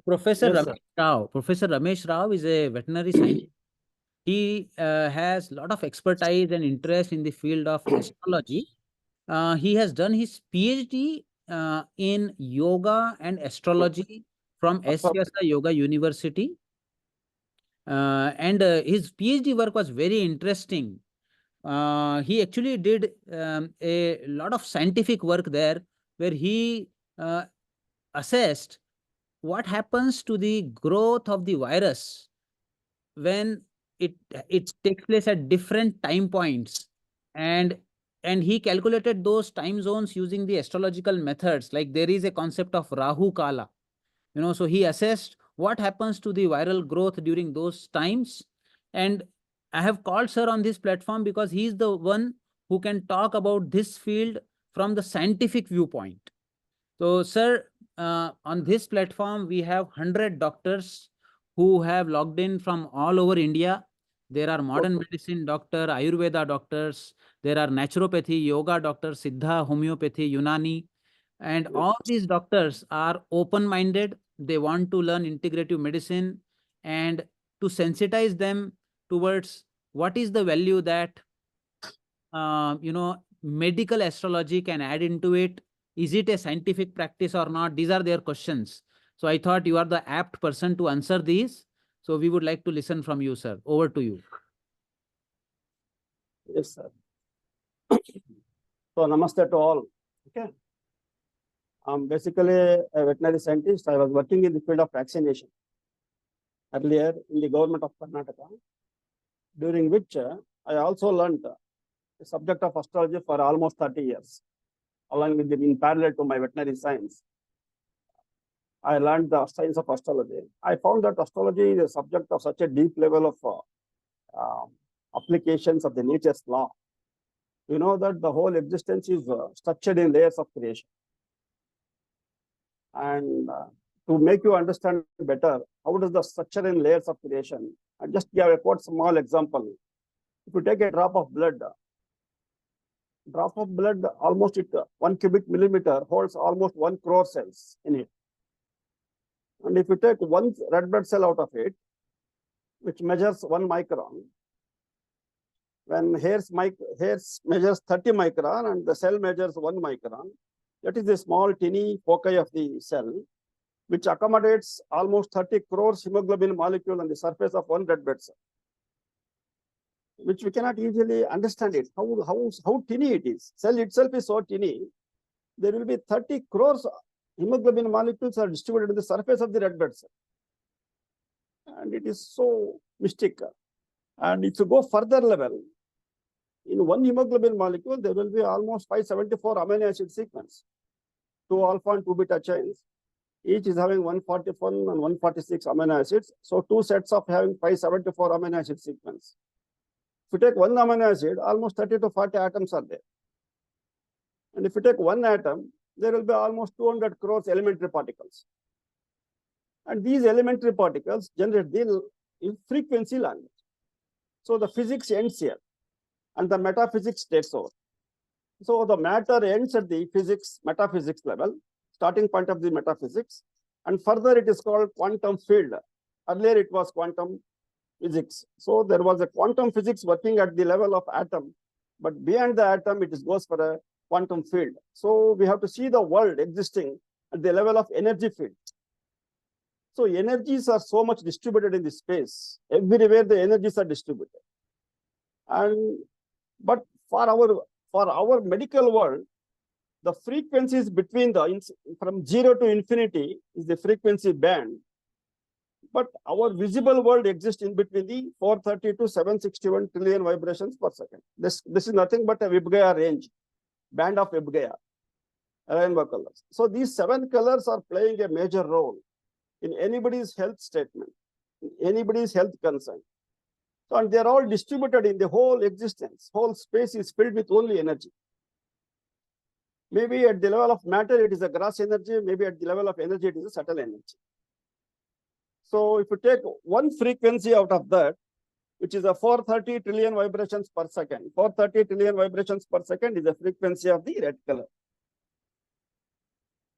Professor Yes, sir. Ramesh Rao. Professor Ramesh Rao is a veterinary scientist. He has a lot of expertise and interest in the field of astrology. He has done his PhD in yoga and astrology from SVSA Yoga University. And his PhD work was very interesting. He actually did a lot of scientific work there where he uh, assessed what happens to the growth of the virus when it takes place at different time points, and he calculated those time zones using the astrological methods. Like there is a concept of Rahu Kala, so he assessed what happens to the viral growth during those times. And I have called sir on this platform because he is the one who can talk about this field from the scientific viewpoint. So, sir, on this platform, we have 100 doctors who have logged in from all over India. There are modern medicine doctor, Ayurveda doctors, there are naturopathy, yoga doctors, Siddha, homeopathy, Unani, and all these doctors are open-minded. They want to learn integrative medicine and to sensitize them towards what is the value that medical astrology can add into it. Is it a scientific practice or not? These are their questions. So I thought you are the apt person to answer these. So we would like to listen from you, sir. Over to you. Yes, sir. So, namaste to all. Okay. I'm basically a veterinary scientist. I was working in the field of vaccination earlier in the government of Karnataka, during which I also learned the subject of astrology for almost 30 years, along with in parallel to my veterinary science. I learned the science of astrology. I found that astrology is a subject of such a deep level of applications of the nature's law. You know that the whole existence is structured in layers of creation. And to make you understand better, how does the structure in layers of creation? I just give a quite small example. If you take a drop of blood, almost 1 cubic millimeter holds almost 1 crore cells in it. And if you take one red blood cell out of it, which measures 1 micron, when hairs measures 30 micron and the cell measures 1 micron, that is the small tiny foci of the cell, which accommodates almost 30 crores hemoglobin molecule on the surface of one red blood cell, which we cannot easily understand it, how tiny it is. Cell itself is so tiny, there will be 30 crores hemoglobin molecules are distributed on the surface of the red blood cell. And it is so mystic. And if you go further level, in one hemoglobin molecule, there will be almost 574 amino acid sequence, 2 alpha and 2 beta chains. Each is having 141 and 146 amino acids. So 2 sets of having 574 amino acid sequence. If you take one amino acid, almost 30 to 40 atoms are there. And if you take one atom, there will be almost 200 crores elementary particles. And these elementary particles generate the frequency language. So the physics ends here, and the metaphysics takes over. So the matter ends at the metaphysics level, starting point of the metaphysics, and further it is called quantum field. Earlier it was quantum physics. So there was a quantum physics working at the level of atom, but beyond the atom it goes for a quantum field. So we have to see the world existing at the level of energy field. So energies are so much distributed in the space. Everywhere the energies are distributed. But for our medical world, the frequencies between from 0 to infinity is the frequency band. But our visible world exists in between the 430 to 761 trillion vibrations per second. This is nothing but a Vibgaya range, band of Vibgaya, rainbow colors. So these 7 colors are playing a major role in anybody's health statement, in anybody's health concern. So, and they're all distributed in the whole existence. Whole space is filled with only energy. Maybe at the level of matter, it is a gross energy. Maybe at the level of energy, it is a subtle energy. So if you take one frequency out of that, which is a 430 trillion vibrations per second, 430 trillion vibrations per second is the frequency of the red color.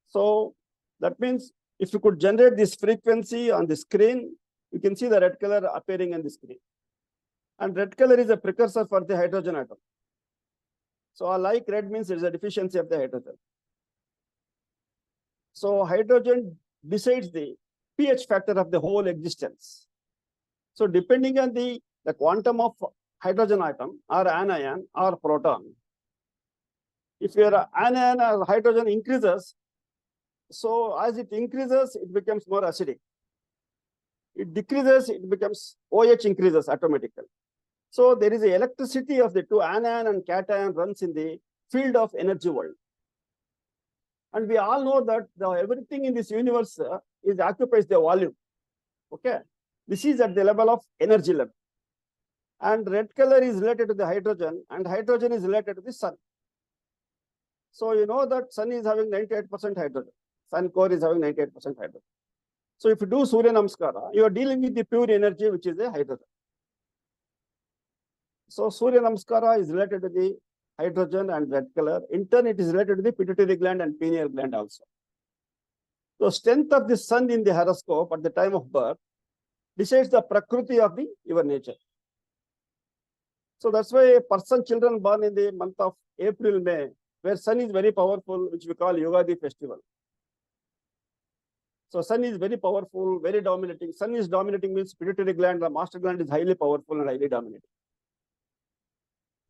So that means If you could generate this frequency on the screen, you can see the red color appearing on the screen. And red color is a precursor for the hydrogen atom. So like red means there is a deficiency of the hydrogen. So hydrogen decides the pH factor of the whole existence. So depending on the quantum of hydrogen atom or anion or proton, if your anion or hydrogen increases, so as it increases, it becomes more acidic. It decreases, it becomes OH increases automatically. So there is a electricity of the two anion and cation runs in the field of energy world. And we all know that everything in this universe occupies the volume. Okay, this is at the level of energy level. And red color is related to the hydrogen, and hydrogen is related to the sun. So you know that sun is having 98% hydrogen. Sun core is having 98% hydrogen. So if you do Surya Namaskara, you are dealing with the pure energy, which is the hydrogen. So Surya Namaskara is related to the hydrogen and red color. In turn, it is related to the pituitary gland and pineal gland also. So strength of the sun in the horoscope at the time of birth decides the prakriti of your nature. So that's why children born in the month of April, May, where sun is very powerful, which we call Yoga festival. So sun is very powerful, very dominating. Sun is dominating means pituitary gland, the master gland is highly powerful and highly dominating.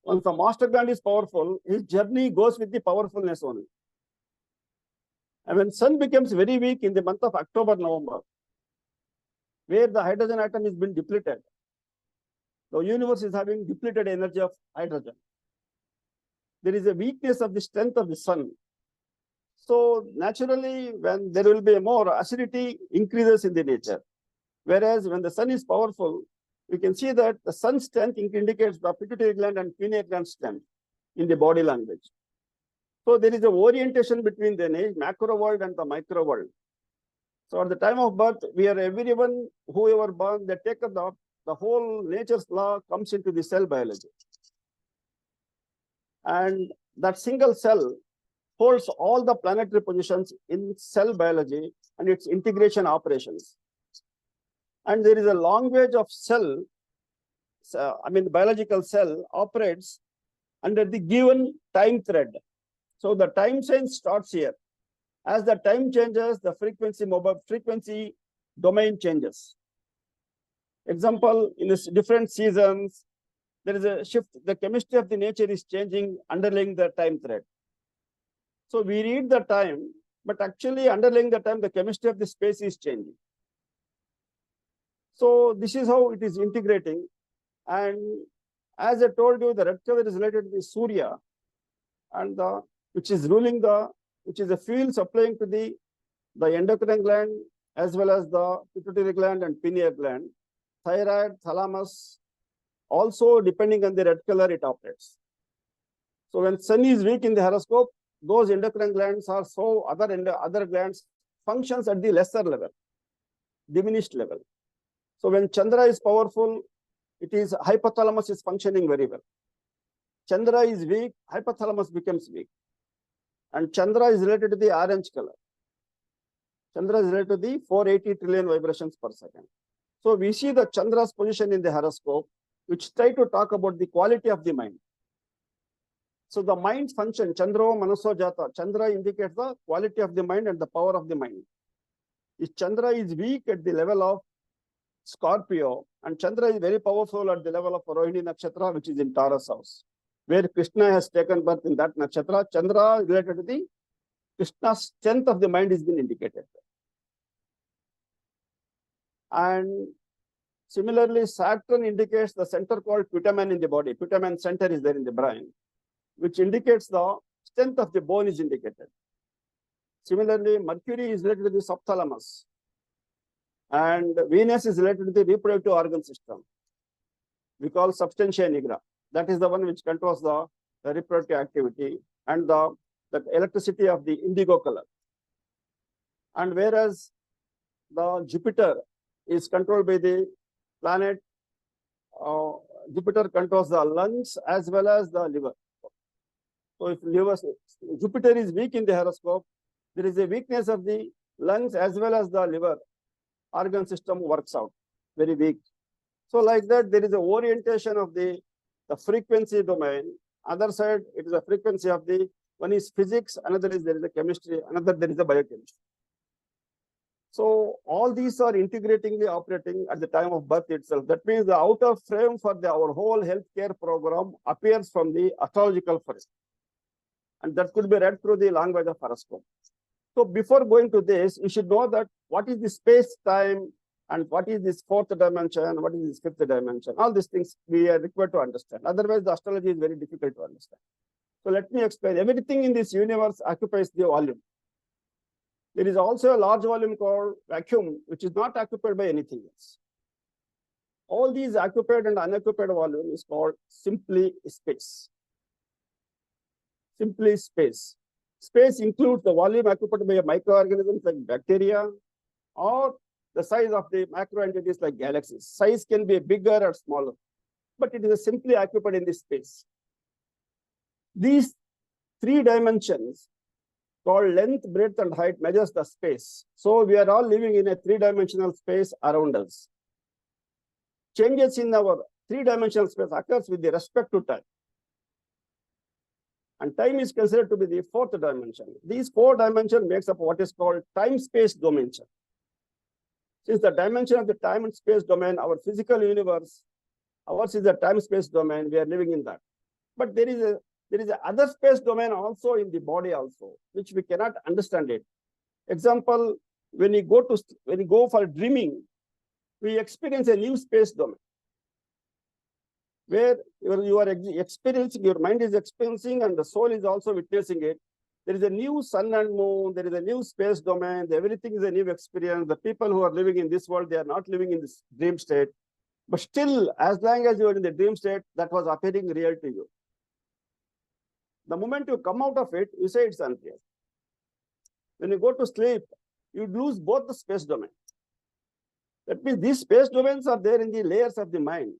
Once the master gland is powerful, his journey goes with the powerfulness only. And when sun becomes very weak in the month of October, November, where the hydrogen atom is been depleted, the universe is having depleted energy of hydrogen. There is a weakness of the strength of the sun. So naturally, when there will be more acidity increases in the nature. Whereas when the sun is powerful, we can see that the sun strength indicates the pituitary gland and pineal gland strength in the body language. So there is a orientation between the macro world and the micro world. So at the time of birth, we are everyone, whoever born, they take up the whole nature's law comes into the cell biology. And that single cell holds all the planetary positions in cell biology and its integration operations. And there is a language of cell, biological cell operates under the given time thread. So the time change starts here. As the time changes, the frequency domain changes. Example, in this different seasons, there is a shift. The chemistry of the nature is changing underlying the time thread. So we read the time, but actually underlying the time, the chemistry of the space is changing. So this is how it is integrating. And as I told you, the red color is related to the Surya, and which is a fuel supplying to the endocrine gland as well as the pituitary gland and pineal gland, thyroid, thalamus. Also, depending on the red color, it operates. So when sun is weak in the horoscope, those endocrine glands are so other glands functions at the lesser level, diminished level. So when Chandra is powerful, it is hypothalamus is functioning very well. Chandra is weak, hypothalamus becomes weak. And Chandra is related to the orange color. Chandra is related to the 480 trillion vibrations per second. So we see the Chandra's position in the horoscope, which try to talk about the quality of the mind. So the mind function, Chandro Manaso Jata, Chandra indicates the quality of the mind and the power of the mind. If Chandra is weak at the level of Scorpio, and Chandra is very powerful at the level of Rohini Nakshatra, which is in Taurus house, where Krishna has taken birth in that Nakshatra, Chandra related to the Krishna's strength of the mind has been indicated. And similarly, Saturn indicates the center called putamen in the body. Putamen center is there in the brain, which indicates the strength of the bone is indicated. Similarly, Mercury is related to the subthalamus. And Venus is related to the reproductive organ system. We call substantia nigra. That is the one which controls the reproductive activity and the electricity of the indigo color. And whereas the Jupiter is controlled by the planet, Jupiter controls the lungs as well as the liver. So if Jupiter is weak in the horoscope, there is a weakness of the lungs as well as the liver organ system works out very weak. So like that, there is a orientation of the frequency domain. Other side, it is a frequency of the, one is physics, another is there is a chemistry, another there is a biochemistry. So all these are integratingly operating at the time of birth itself. That means the outer frame for our whole healthcare program appears from the astrological frame. And that could be read through the language of horoscope. So before going to this, you should know that what is the space-time and what is this fourth dimension, what is this fifth dimension. All these things we are required to understand. Otherwise, the astrology is very difficult to understand. So let me explain. Everything in this universe occupies the volume. There is also a large volume called vacuum, which is not occupied by anything else. All these occupied and unoccupied volume is called simply space. Simply space. Space includes the volume occupied by microorganisms like bacteria, or the size of the macro entities like galaxies. Size can be bigger or smaller, but it is simply occupied in this space. These three dimensions called length, breadth, and height measures the space. So we are all living in a three-dimensional space around us. Changes in our three-dimensional space occurs with respect to time. And time is considered to be the fourth dimension. These four dimensions makes up what is called time-space dimension. Since the dimension of the time and space domain, our physical universe, ours is a time-space domain, we are living in that. But there is a other space domain also in the body also, which we cannot understand it. Example, when you go for dreaming, we experience a new space domain where you are experiencing, your mind is experiencing, and the soul is also witnessing it. There is a new sun and moon, there is a new space domain, everything is a new experience. The people who are living in this world, they are not living in this dream state. But still, as long as you are in the dream state, that was appearing real to you. The moment you come out of it, you say it's unreal. When you go to sleep, you lose both the space domain. That means these space domains are there in the layers of the mind.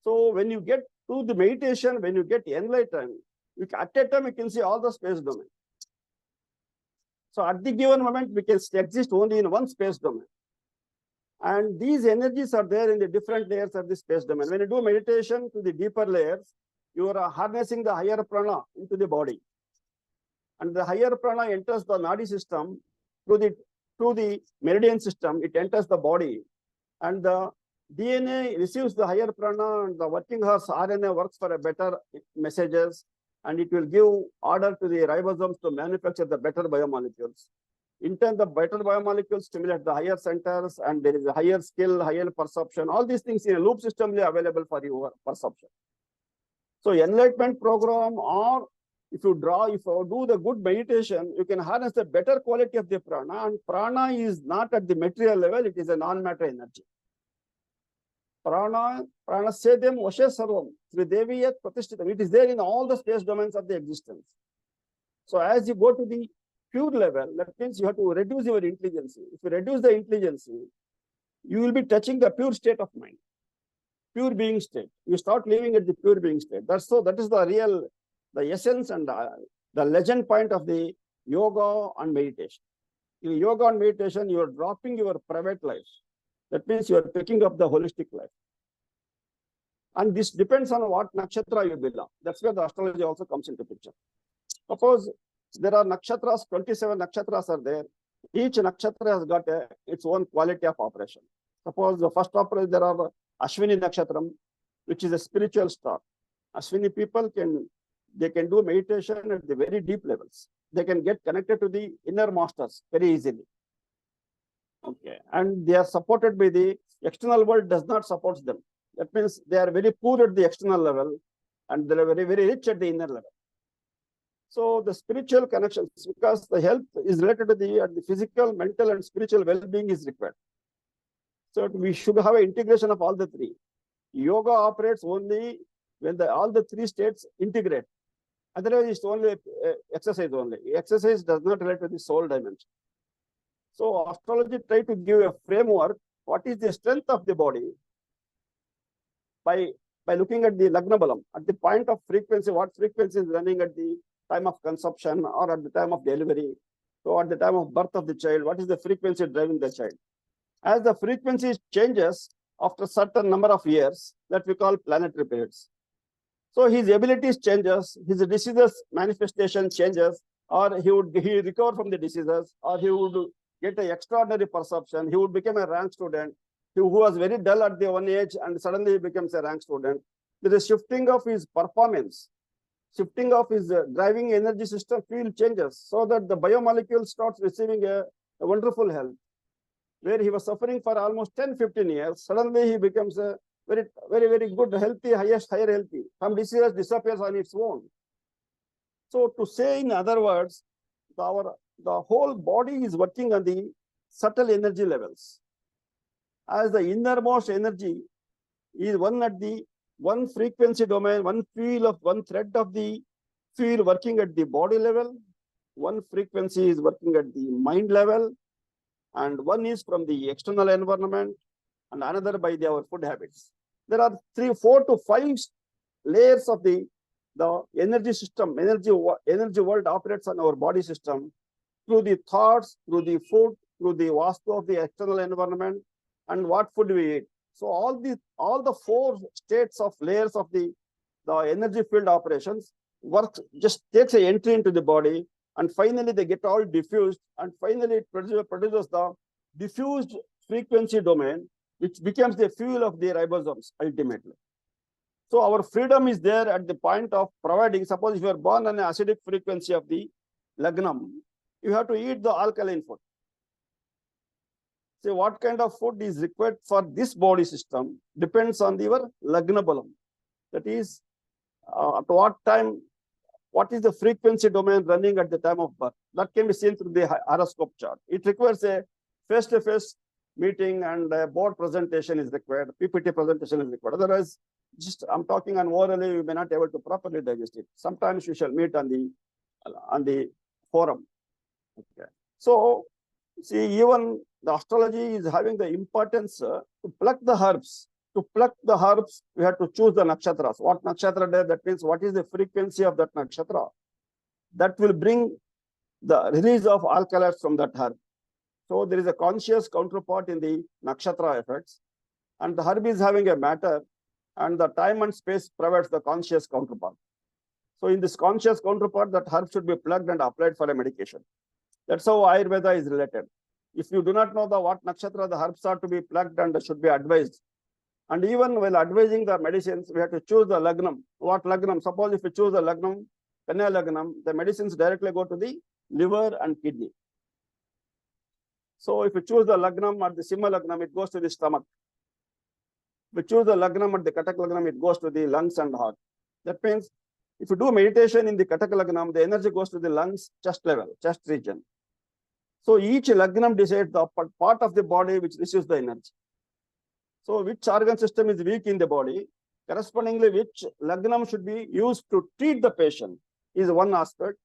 So when you get to the meditation, when you get enlightened, at a time you can see all the space domain. So at the given moment, we can exist only in one space domain. And these energies are there in the different layers of the space domain. When you do meditation to the deeper layers, you are harnessing the higher prana into the body. And the higher prana enters the nadi system through the meridian system. It enters the body. And the DNA receives the higher prana, and the working horse RNA works for a better messages. And it will give order to the ribosomes to manufacture the better biomolecules. In turn, the better biomolecules stimulate the higher centers, and there is a higher skill, higher perception. All these things in a loop system are available for your perception. So enlightenment program, or if you do the good meditation, you can harness the better quality of the prana. And prana is not at the material level, it is a non-matter energy. Prana sedhyam vashe sarvam, Srideviyat pratishthitam. It is there in all the space domains of the existence. So as you go to the pure level, that means you have to reduce your intelligence. If you reduce the intelligence, you will be touching the pure state of mind. Pure being state. You start living at the pure being state. That is the real, the essence and the legend point of the yoga and meditation. In yoga and meditation, you are dropping your private life. That means you are picking up the holistic life. And this depends on what nakshatra you belong. That's where the astrology also comes into picture. Suppose there are nakshatras, 27 nakshatras are there. Each nakshatra has got its own quality of operation. Suppose the first operation, there are Ashwini Nakshatram, which is a spiritual star. Ashwini people can do meditation at the very deep levels. They can get connected to the inner masters very easily. Okay, and they are supported by the external world does not support them. That means they are very poor at the external level, and they are very, very rich at the inner level. So the spiritual connections, because the health is related to the physical, mental, and spiritual well-being is required. So we should have an integration of all the three. Yoga operates only when all the three states integrate. Otherwise, it's only exercise only. Exercise does not relate to the soul dimension. So astrology tries to give a framework. What is the strength of the body by looking at the Lagna Balam, at the point of frequency, what frequency is running at the time of consumption or at the time of delivery. So at the time of birth of the child, what is the frequency driving the child? As the frequency changes after a certain number of years, that we call planetary periods. So his abilities changes, his diseases manifestation changes, or he recover from the diseases, or he would get an extraordinary perception. He would become a rank student who was very dull at the one age, and suddenly he becomes a rank student. There is shifting of his performance, shifting of his driving energy system field changes, so that the biomolecule starts receiving a wonderful health. Where he was suffering for almost 10-15 years, suddenly he becomes a very good, healthy, higher healthy. Some disease disappears on its own. So to say in other words, the whole body is working on the subtle energy levels. As the innermost energy is one at the one frequency domain, one thread of the field working at the body level, one frequency is working at the mind level, and one is from the external environment, and another by our food habits. There are 4 to 5 layers of the energy system. Energy world operates on our body system through the thoughts, through the food, through the vastu of the external environment, and what food we eat. So all the 4 states of layers of the energy field operations just takes an entry into the body, and finally they get all diffused, and finally it produces the diffused frequency domain, which becomes the fuel of the ribosomes ultimately. So our freedom is there at the point of providing. Suppose if you are born on an acidic frequency of the lagnam, you have to eat the alkaline food. So what kind of food is required for this body system depends on your lagna balam. That is, at what time, what is the frequency domain running at the time of birth? That can be seen through the horoscope chart. It requires a face-to-face meeting, and a board presentation is required, PPT presentation is required. Otherwise, just I'm talking on orally, you may not be able to properly digest it. Sometimes we shall meet on the forum. Okay. So, see, even the astrology is having the importance to pluck the herbs. To pluck the herbs, we have to choose the nakshatras. What nakshatra day? That means what is the frequency of that nakshatra? That will bring the release of alkaloids from that herb. So there is a conscious counterpart in the nakshatra effects, and the herb is having a matter, and the time and space provides the conscious counterpart. So in this conscious counterpart, that herb should be plugged and applied for a medication. That's how Ayurveda is related. If you do not know what nakshatra the herbs are to be plugged and should be advised, and even while advising the medicines, we have to choose the lagnam. What lagnam? Suppose if you choose the lagnam, Kanya lagnam, the medicines directly go to the liver and kidney. So if you choose the lagnam at the Simha lagnam, it goes to the stomach. If you choose the lagnam at the Katak lagnam, it goes to the lungs and heart. That means if you do meditation in the Katak lagnam, the energy goes to the lungs, chest level, chest region. So each lagnam decides the part of the body which receives the energy. So which organ system is weak in the body, correspondingly which lagnam should be used to treat the patient is one aspect,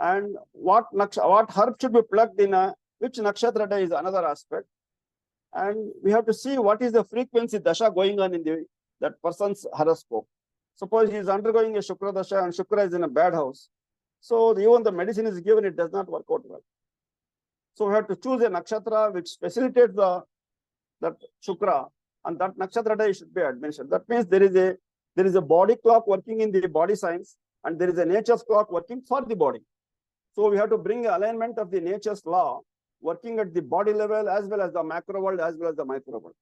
and what herb should be plugged in which nakshatra day is another aspect. And we have to see what is the frequency dasha going on in that person's horoscope. Suppose he is undergoing a Shukra dasha and Shukra is in a bad house. So even the medicine is given, it does not work out well. So we have to choose a nakshatra which facilitates that Shukra, and that nakshatra day should be administered. That means there is a body clock working in the body science, and there is a nature's clock working for the body. So we have to bring an alignment of the nature's law working at the body level as well as the macro world as well as the micro world.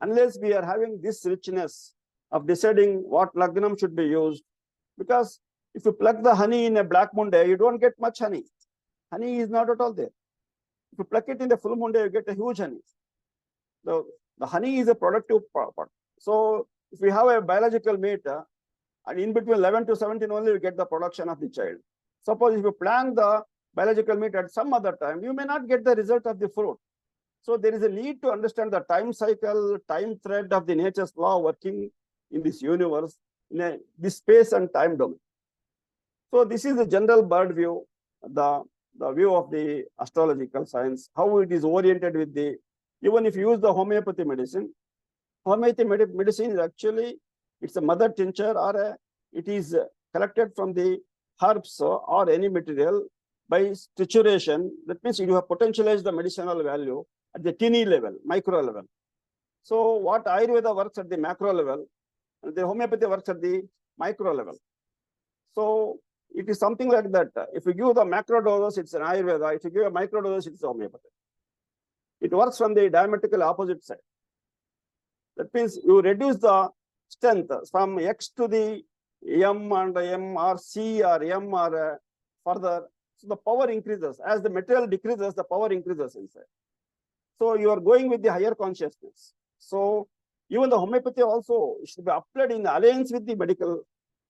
Unless we are having this richness of deciding what lagnam should be used, because if you pluck the honey in a black moon day, you don't get much honey. Honey is not at all there. If you pluck it in the full moon day, you get a huge honey. The honey is a productive part. So if we have a biological mate, and in between 11 to 17 only we get the production of the child. Suppose if you plant the biological meat at some other time, you may not get the result of the fruit. So there is a need to understand the time cycle, time thread of the nature's law working in this universe, in this space and time domain. So this is the general bird view, the view of the astrological science, how it is oriented with the, even if you use the homeopathy medicine is actually, it's a mother tincture, or it is collected from the herbs or any material by trituration. That means you have potentialized the medicinal value at the tiny level, micro level. So what Ayurveda works at the macro level, and the homeopathy works at the micro level. So it is something like that. If you give the macro doses, it's an Ayurveda. If you give a micro dose, it's homeopathy. It works from the diametrical opposite side. That means you reduce the strength from X to the M and M or C or M or further. So the power increases. As the material decreases, the power increases inside. So you are going with the higher consciousness. So even the homeopathy also should be applied in alliance with the medical,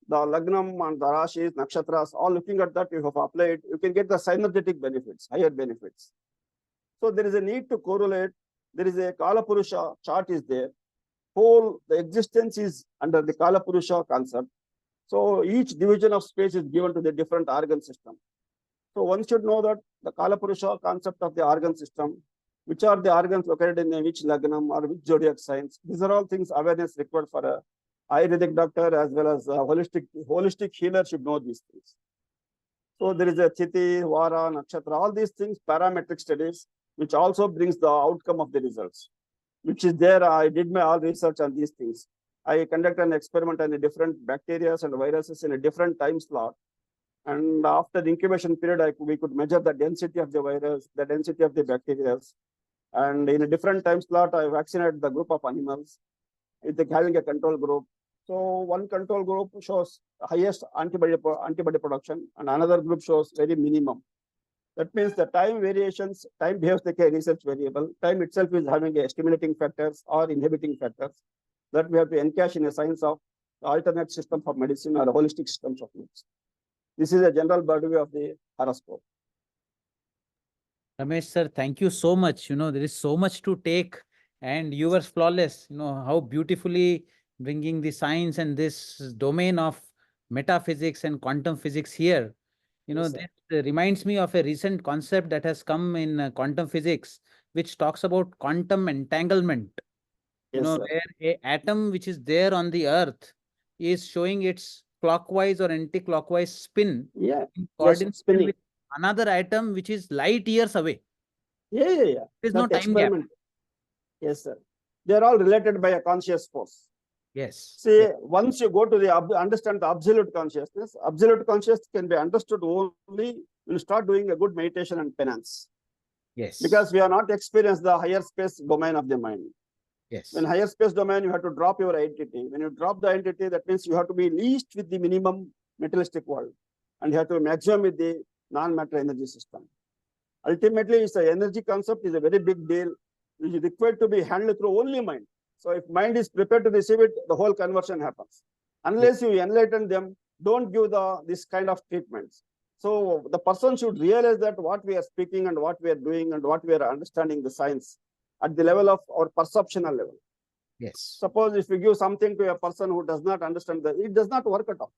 the Lagnam and the Rashis, Nakshatras, all looking at that, you have applied, you can get the synergetic benefits, higher benefits. So there is a need to correlate. There is a Kala Purusha chart is there. Whole, the existence is under the Kala Purusha concept. So each division of space is given to the different organ system. So one should know that the Kala Purusha concept of the organ system, which are the organs located in which Lagnam or which zodiac signs. These are all things awareness required for a Ayurvedic doctor as well as a holistic healer should know these things. So there is a Tithi, Vara, Nakshatra, all these things, parametric studies, which also brings the outcome of the results, which is there. I did my all research on these things. I conducted an experiment on the different bacteria and viruses in a different time slot. And after the incubation period, we could measure the density of the virus, the density of the bacteria. And in a different time slot, I vaccinated the group of animals with having a control group. So one control group shows highest antibody production, and another group shows very minimum. That means the time variations, time behaves like a research variable. Time itself is having a stimulating factors or inhibiting factors that we have to encash in a science of alternate system of medicine or holistic systems of medicine. This is a general birdview of the horoscope. Ramesh sir, thank you so much. There is so much to take, and you were flawless. How beautifully bringing the science and this domain of metaphysics and quantum physics here. Yes, This reminds me of a recent concept that has come in quantum physics, which talks about quantum entanglement. yes, sir. Where a atom which is there on the earth is showing its clockwise or anti-clockwise spin Yeah. in Yes, coordination spinning. with another atom which is light years away. Yeah. There is no That time gap. experiment. Yes, sir. They are all related by a conscious force. Yes. See, Yes. once you go to the understand the absolute consciousness can be understood only when you start doing a good meditation and penance. Yes. Because we are not experienced the higher space domain of the mind. Yes. When higher space domain, you have to drop your identity. When you drop the identity, that means you have to be least with the minimum materialistic world, and you have to maximum with the non-matter energy system. Ultimately, it's the energy concept is a very big deal, which is required to be handled through only mind. So if mind is prepared to receive it, the whole conversion happens. Unless you enlighten them, don't give this kind of treatments. So the person should realize that what we are speaking and what we are doing and what we are understanding the science at the level of our perceptional level. Yes. Suppose if you give something to a person who does not understand that, it does not work at all.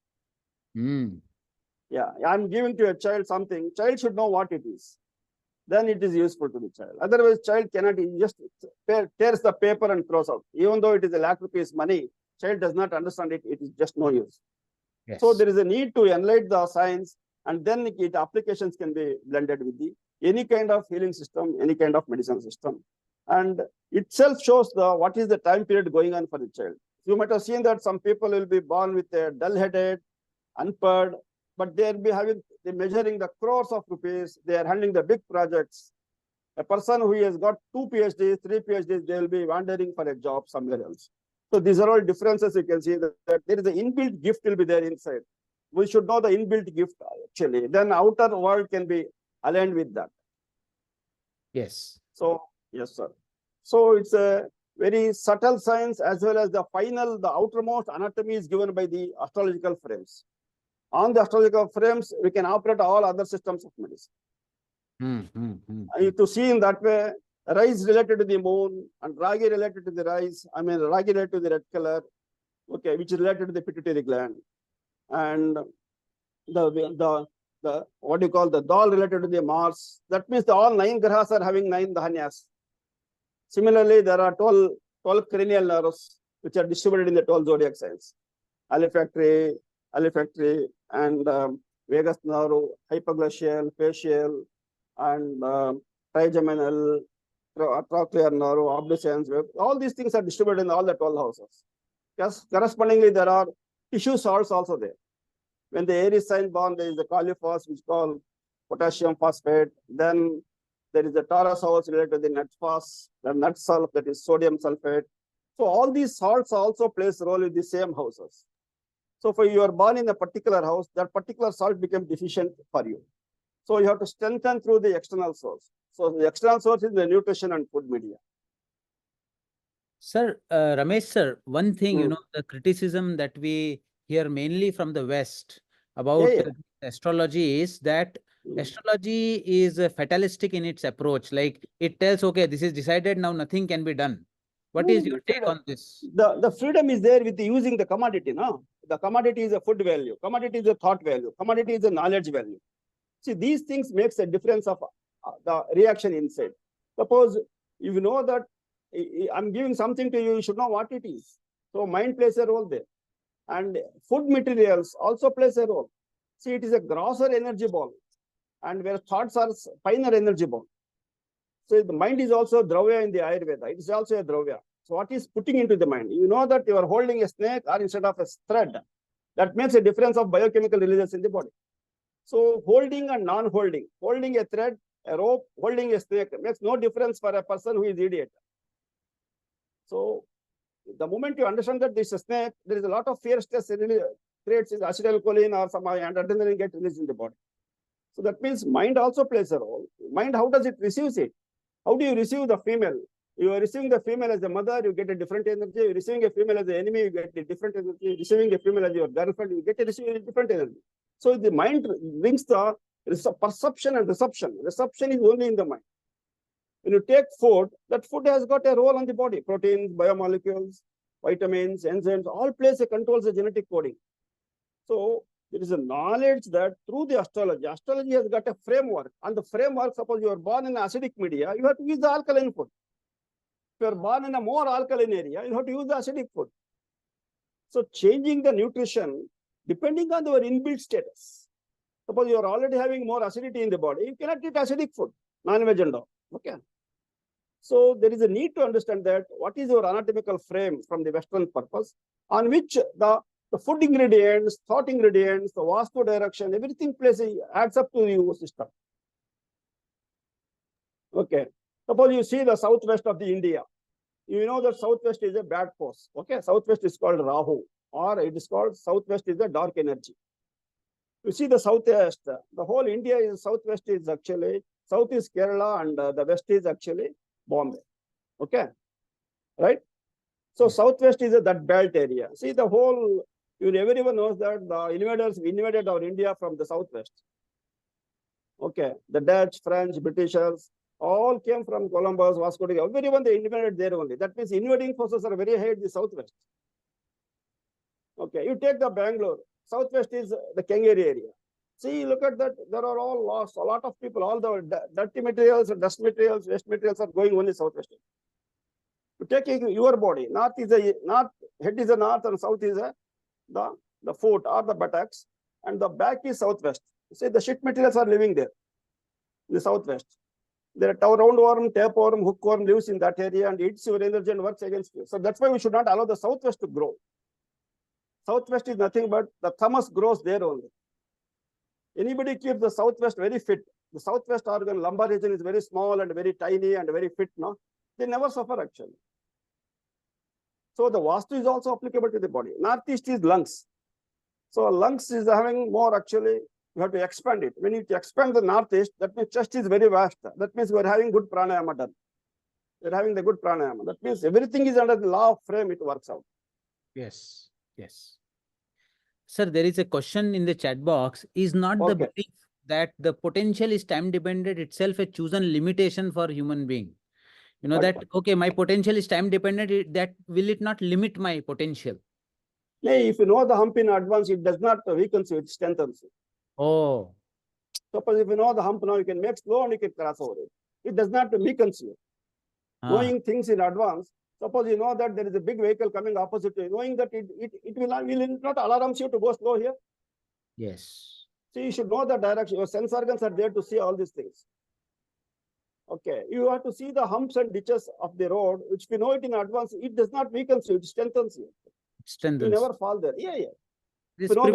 Yeah, I'm giving to a child something. Child should know what it is. Then it is useful to the child. Otherwise, child cannot, he just tears the paper and throws out. Even though it is a lakh rupees money, child does not understand it. It is just no use. Yes. So there is a need to enlighten the science, and then applications can be blended with any kind of healing system, any kind of medicine system. And itself shows what is the time period going on for the child. You might have seen that some people will be born with a dull-headed, unpaired, but they'll be they're measuring the crores of rupees. They are handling the big projects. A person who has got 2 PhDs, 3 PhDs, they will be wandering for a job somewhere else. So these are all differences. You can see that there is an inbuilt gift will be there inside. We should know the inbuilt gift actually. Then outer world can be aligned with that. Yes. So yes, sir. So it's a very subtle science as well as the outermost anatomy is given by the astrological frames. On the astrological frames, we can operate all other systems of medicine. To see in that way, rise related to the moon and Ragi related to the rise. Ragi related to the red color, okay, which is related to the pituitary gland, and the what do you call the Dal related to the Mars. That means all 9 grahas are having 9 dhanyas. Similarly, there are 12 cranial nerves which are distributed in the 12 zodiac signs. Olfactory, and vagus nerve, hypoglossal, facial, and trigeminal, trochlear nerve, abducens. All these things are distributed in all the 12 houses. Yes, correspondingly, there are tissue salts also there. When the air is sign born, there is the coliphos, which is called potassium phosphate. Then there is the Taurus house related to the nut phos, the nut salt, that is sodium sulfate. So all these salts also plays a role in the same houses. So if you are born in a particular house, that particular salt became deficient for you. So you have to strengthen through the external source. So the external source is the nutrition and food media. Sir, Ramesh sir, one thing, Hmm. the criticism that we hear mainly from the West about Yeah. astrology is that Hmm. astrology is fatalistic in its approach. Like it tells, okay, this is decided, now nothing can be done. What is your take on this? The freedom is there with using the commodity. No, the commodity is a food value, commodity is a thought value, commodity is a knowledge value. See, these things makes a difference of the reaction inside. Suppose if you know that I'm giving something to you, you should know what it is. So mind plays a role there. And food materials also plays a role. See, it is a grosser energy ball, and where thoughts are finer energy ball. So the mind is also dravya in the Ayurveda. It is also a dravya. So what is putting into the mind? You know that you are holding a snake or instead of a thread. That makes a difference of biochemical releases in the body. So holding and non-holding, holding a thread, a rope, holding a snake makes no difference for a person who is idiot. So the moment you understand that this is a snake, there is a lot of fear stress creates acetylcholine or some adrenaline get released in the body. So that means mind also plays a role. Mind, how does it receive it? How do you receive the female? You are receiving the female as a mother, you get a different energy. You're receiving a female as an enemy, you get a different energy. Receiving a female as your girlfriend, you get a different energy. So the mind brings the perception and reception. Reception is only in the mind. When you take food, that food has got a role on the body. Proteins, biomolecules, vitamins, enzymes, all plays a controls the genetic coding. So there is a knowledge that through the astrology has got a framework. And the framework, suppose you are born in acidic media, you have to use the alkaline food. If you are born in a more alkaline area, you have to use the acidic food. So changing the nutrition depending on your inbuilt status. Suppose you are already having more acidity in the body, you cannot eat acidic food, non-veg and all. Okay. So there is a need to understand that what is your anatomical frame from the Western purpose on which the food ingredients, thought ingredients, the vastu direction, everything adds up to your system. Okay. Suppose you see the southwest of the India. You know that southwest is a bad force. Okay. Southwest is called Rahu, or it is called southwest is a dark energy. You see the southwest, the whole India is southwest is actually, south is Kerala and the west is actually Bombay. Okay. Right. So southwest is that belt area. See the whole, everyone knows that the invaders invaded our India from the southwest. Okay. The Dutch, French, Britishers, all came from Columbus, Vasco da Gama. Everyone they invaded there only. That means invading forces are very high in the southwest. Okay. You take the Bangalore. Southwest is the Kangeri area. See, look at that. There are all lost. A lot of people, all the dirty materials, dust materials, waste materials are going only southwest. To take your body, north is a north, head is a north and south is a the foot or the buttocks, and the back is southwest. See, the shit materials are living there in the southwest. There are roundworm, tapeworm, hookworm lives in that area and eats your energy and works against you. So that's why we should not allow the southwest to grow. Southwest is nothing but the thymus grows there only. Anybody keeps the southwest very fit. The southwest organ, lumbar region is very small and very tiny and very fit. No, they never suffer actually. So the vastu is also applicable to the body. Northeast is lungs. So lungs is having more actually, you have to expand it. When you expand the northeast, that means chest is very vast. That means we are having good pranayama done. We're having the good pranayama. That means everything is under the law of frame, it works out. Yes. Yes. Sir, there is a question in the chat box. Is not the belief that the potential is time dependent itself a chosen limitation for human being? That, okay, my potential is time dependent, that will it not limit my potential? Yeah, if you know the hump in advance, it does not weaken you, it strengthens you. Oh. Suppose if you know the hump now, you can make slow and you can cross over it. It does not weaken you. Knowing things in advance, suppose you know that there is a big vehicle coming opposite to you, knowing that it will not alarm you to go slow here. Yes. So you should know the direction. Your sense organs are there to see all these things. Okay, you have to see the humps and ditches of the road, which if you know it in advance, it does not weaken you, it strengthens you. You never fall there. Yeah, yeah. If you know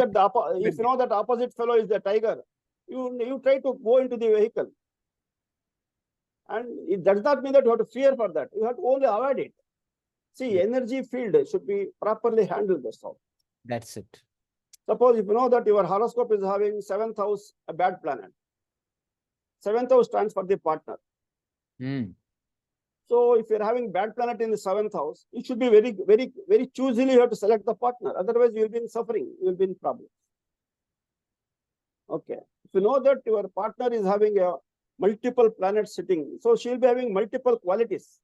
that the opposite fellow is the tiger, you try to go into the vehicle. And it does not mean that you have to fear for that. You have to only avoid it. See, energy field should be properly handled. That's it. Suppose if you know that your horoscope is having 7th house, a bad planet. 7th house stands for the partner. So if you're having bad planet in the 7th house, it should be very, very, very choosily you have to select the partner. Otherwise, you'll be in suffering. You'll be in problems. Okay. If you know that your partner is having a multiple planets sitting, so she'll be having multiple qualities.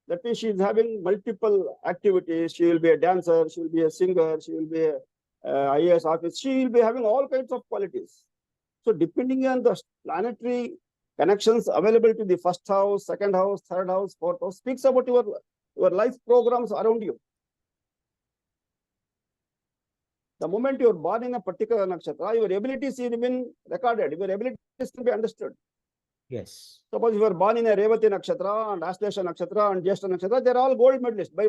That means she's having multiple activities. She will be a dancer, she will be a singer, she will be a IAS officer. She will be having all kinds of qualities. So depending on the planetary connections available to the 1st house, 2nd house, 3rd house, 4th house, speaks about your life programs around you. The moment you are born in a particular nakshatra, your abilities have been recorded, your abilities can be understood. Yes. Suppose you are born in a Revati nakshatra and Aslesha nakshatra and Jyeshta nakshatra, they are all gold medalists by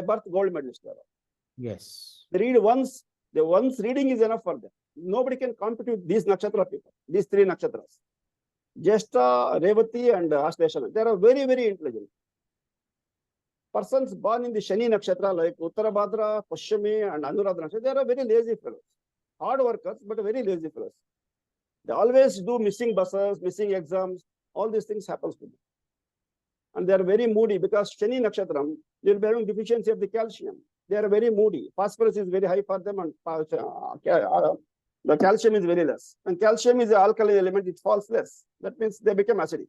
birth gold medalists. Yes. They read once, the once reading is enough for them. Nobody can compete with these nakshatra people, these 3 nakshatras. Jyeshta, Revati and Aslesha, they are very, very intelligent. Persons born in the Shani nakshatra like Uttarabhadra, Pushyami and Anuradha nakshatra, they are very lazy fellows. Hard workers, but very lazy fellows. They always do missing buses, missing exams, all these things happens to them. And they are very moody because Shani nakshatram, they will be having deficiency of the calcium. They are very moody. Phosphorus is very high for them and the calcium is very less. And calcium is an alkali element, it falls less. That means they become acidic.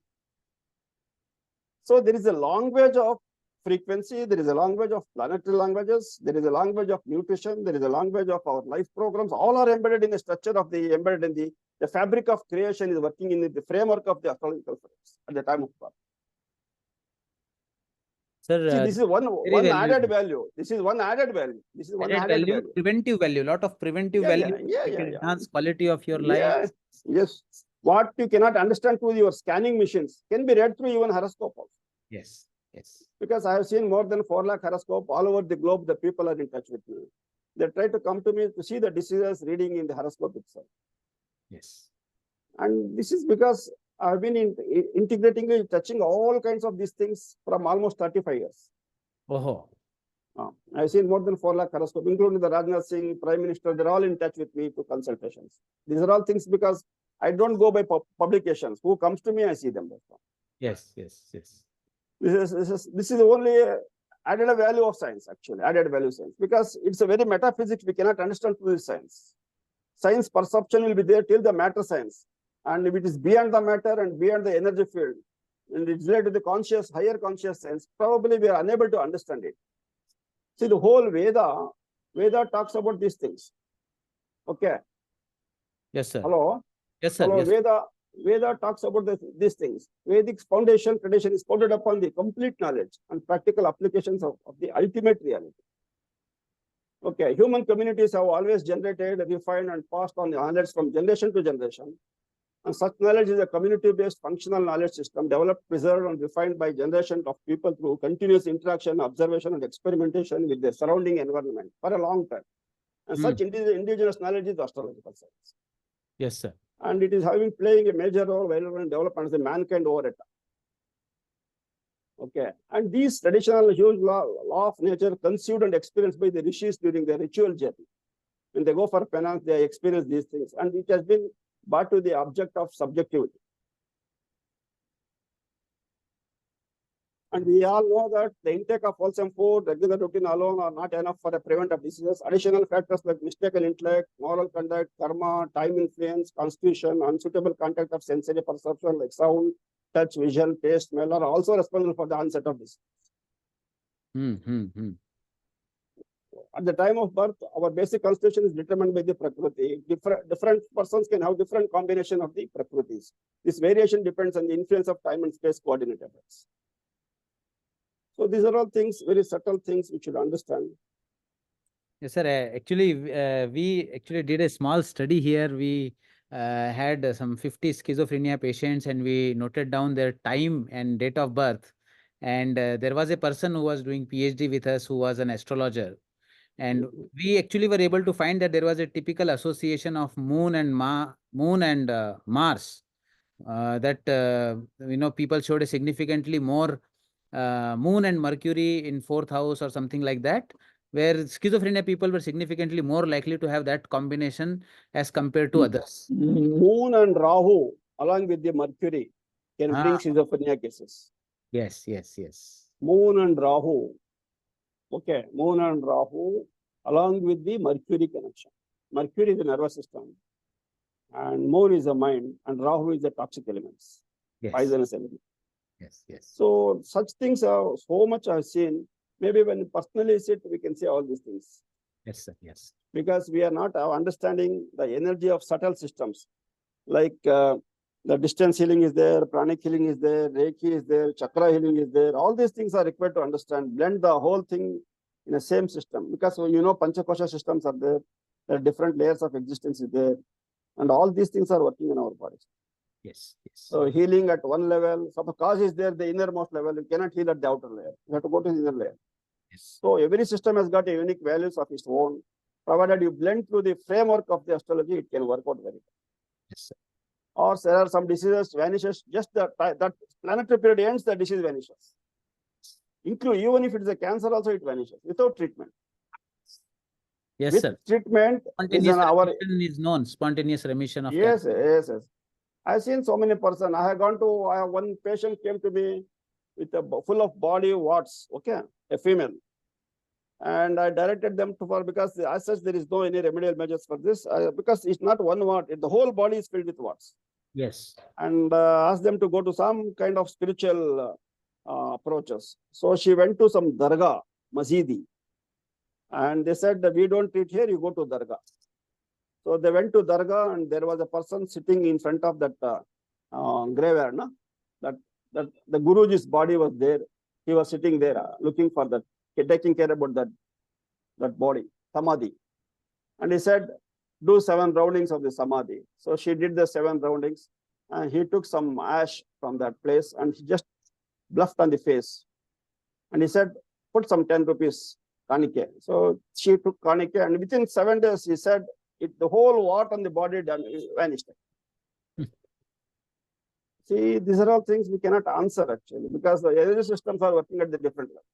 So there is a language of frequency, there is a language of planetary languages, there is a language of nutrition, there is a language of our life programs, all are embedded in the structure of embedded in the fabric of creation is working in the framework of the astrological frames at the time of birth. Sir, see, this is one added value. This is one added value. This is one added value. Preventive value, lot of preventive value. Enhance quality of your life. Yes. What you cannot understand through your scanning machines can be read through even horoscope also. Yes. Yes. Because I have seen more than 4 lakh horoscope all over the globe. The people are in touch with me. They try to come to me to see the diseases reading in the horoscope itself. Yes. And this is because I've been integrating, touching all kinds of these things from almost 35 years. Oh. I've seen more than 4 lakh horoscope, including the Rajnath Singh, Prime Minister. They're all in touch with me to consultations. These are all things because I don't go by publications. Who comes to me, I see them. Yes. Yes. Yes. This is only added value of science, actually, added value science, because it's a very metaphysics we cannot understand through this science. Science perception will be there till the matter science. And if it is beyond the matter and beyond the energy field, and it's related to the conscious, higher conscious sense, probably we are unable to understand it. See, the whole Veda talks about these things. Okay. Yes, sir. Hello? Yes, sir. Hello, yes. Veda talks about these things. Vedic foundation tradition is founded upon the complete knowledge and practical applications of the ultimate reality. Okay, human communities have always generated, refined, and passed on the knowledge from generation to generation. And such knowledge is a community-based functional knowledge system developed, preserved, and refined by generations of people through continuous interaction, observation, and experimentation with their surrounding environment for a long time. And such indigenous knowledge is astrological science. Yes, sir. And it is playing a major role in development of the mankind over it. Okay. And these traditional huge law of nature conceived and experienced by the rishis during their ritual journey. When they go for penance, they experience these things. And it has been brought to the object of subjectivity. And we all know that the intake of wholesome food, regular routine alone are not enough for a prevent of diseases. Additional factors like mistaken intellect, moral conduct, karma, time influence, constitution, unsuitable contact of sensory perception like sound, touch, vision, taste, smell are also responsible for the onset of disease. At the time of birth, our basic constitution is determined by the Prakriti. Different persons can have different combination of the Prakritis. This variation depends on the influence of time and space coordinate effects. So these are all things, very subtle things we should understand. Yes, sir. We actually did a small study here. We had some 50 schizophrenia patients, and we noted down their time and date of birth. And there was a person who was doing PhD with us who was an astrologer. And we actually were able to find that there was a typical association of Moon and Mars. That people showed a significantly more Moon and Mercury in fourth house or something like that, where schizophrenia people were significantly more likely to have that combination as compared to others. Moon and Rahu, along with the Mercury, can bring Ah, schizophrenia cases. yes, yes, yes. Moon and Rahu, okay, Moon and Rahu, along with the Mercury connection. Mercury is the nervous system, and Moon is the mind, and Rahu is the toxic elements, Yes, poisonous elements. yes, yes. So such things are so much I've seen. Maybe when you personally sit, we can say all these things. Yes, sir. Yes. Because we are not understanding the energy of subtle systems. Like the distance healing is there, pranic healing is there, Reiki is there, chakra healing is there. All these things are required to understand, blend the whole thing in the same system. Because Panchakosha systems are there, there are different layers of existence is there, and all these things are working in our bodies. Yes, yes. So healing at one level, so the cause is there, the innermost level, you cannot heal at the outer layer. You have to go to the inner layer. Yes. So every system has got a unique values of its own. Provided you blend through the framework of the astrology, it can work out very well. Yes, sir. Or there are some diseases vanishes, just that planetary period ends, the disease vanishes. Even if it is a cancer, also it vanishes without treatment. Yes, With sir. treatment, Spontaneous remission is known. Spontaneous remission of yes, cancer. yes, yes. I've seen so many persons. I have one patient came to me with a full of body warts, okay, a female. And I directed them to because as such there is no any remedial measures for this because it's not one wart, the whole body is filled with warts. Yes. And asked them to go to some kind of spiritual approaches. So she went to some dargah, masjidi, and they said that we don't treat here, you go to dargah. So they went to dargah, and there was a person sitting in front of that graveyard, no? that the Guruji's body was there. He was sitting there looking for that, taking care about that body, samadhi. And he said, do 7 roundings of the samadhi. So she did the 7 roundings, and he took some ash from that place and he just bluffed on the face. And he said, put some 10 rupees kanike. So she took kanike, and within 7 days, he said, the whole wart on the body vanished. See, these are all things we cannot answer actually, because the energy systems are working at the different levels.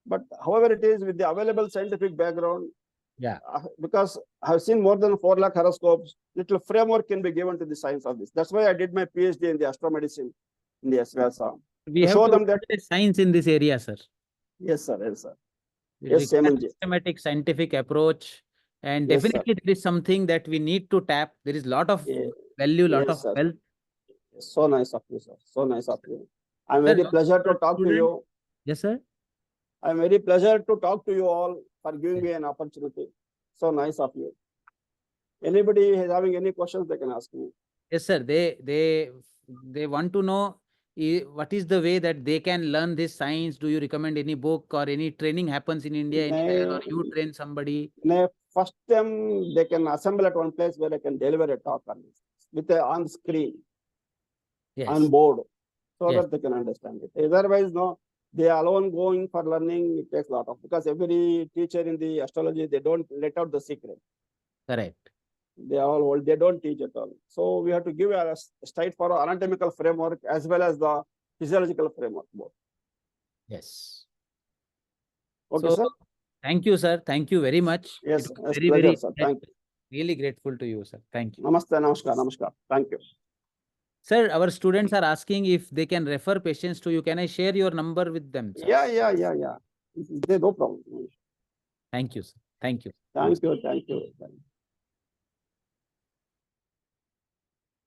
But however it is, with the available scientific background, yeah, because I have seen more than 4 lakh horoscopes, little framework can be given to the science of this. That's why I did my PhD in the astromedicine in the SVSA. we have show to them that science in this area, sir. yes, sir. Yes, sir. It Yes, requires systematic scientific approach, and yes, definitely there is something that we need to tap. There is a lot of value, lot yes, of sir. wealth. So nice of you, sir. So nice of you. I'm Sir, very pleasure to talk to you. Yes, sir. I'm very pleasure to talk to you all for giving me an opportunity. So nice of you. Anybody is having any questions, they can ask me. Yes, sir. They want to know what is the way that they can learn this science. Do you recommend any book or any training happens in India anywhere, or you train somebody? First time they can assemble at one place where they can deliver a talk on this with on screen, on board, so that they can understand it. Otherwise, no, they are alone going for learning. It takes a lot of, because every teacher in the astrology, they don't let out the secret. Correct. They are all old, they don't teach at all. So we have to give a straightforward anatomical framework as well as the physiological framework both. Yes. Okay, so, sir. Thank you, sir. Thank you very much. Yes, very, pleasure, very, sir. Thank you. Really grateful to you, sir. Thank you. Namaste, namaskar, namaskar. Thank you. Sir, our students are asking if they can refer patients to you. Can I share your number with them, sir? Yeah. No problem. Thank you, sir. Thank you. Thank you.